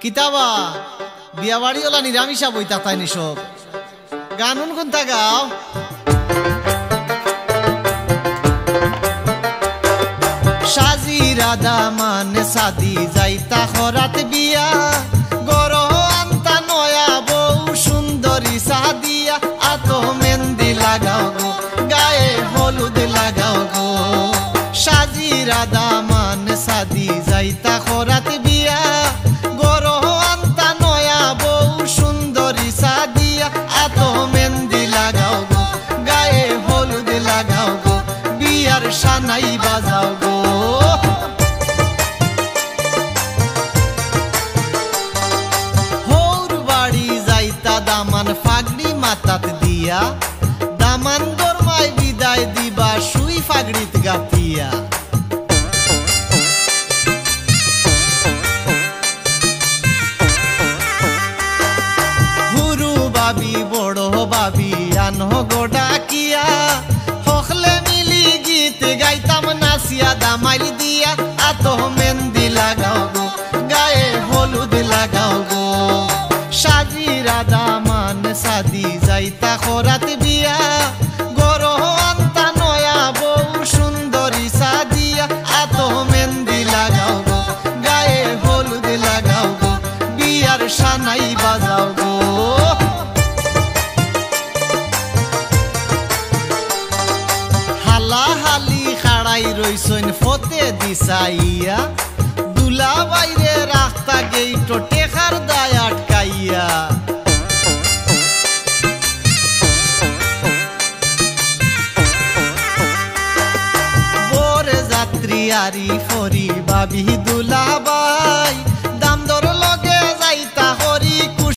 কিতাবা বিয়া বাড়ি ওলা নিরামিষা বইতা তাই নিসব গানুন কোনটা গাও সাজি রাধা মানে সাদি যাইতা খরাত বিয়া গরো আন্তা নয়া বউ সুন্দরী সাদিয়া আতো মেহেন্দি লাগাও গো গায়ে হলুদ লাগাও গো সাজি রাধা মানে সাদি যাইতা খরাত বিয়া গরো আন্তা নয়া বউ সুন্দরী সাদিয়া আতো মেহেন্দি লাগাও গো গায়ে হলুদ লাগাও গো বিয়ার সানাই বাজাও গো দামান ফাগড়ি মাতাত দিয়া দামান দরমায় বিদায় দিবা সুই ফাগড়িত গাতিয়া হুরু বাবি বড় বাবি আনহ গোডাকিয়া হখলে মিলি গীত গাইতাম নাচিয়া দামাইল দিয়া আতো মেহেন্দি লাগাও গো গায়ে হলুদ লাগাও গো সাজি রাধা মান সাদি যাইতা খরাত বিয়া গরো আন্তা নয়া বউ সুন্দরী সাদিয়া আতো মেহেন্দি লাগাও গো গায়ে হলুদ লাগাও গো বিয়ার সানাই বাজাও গো হালা হালি খাড়াই রইছইন ফতে দিসাইয়া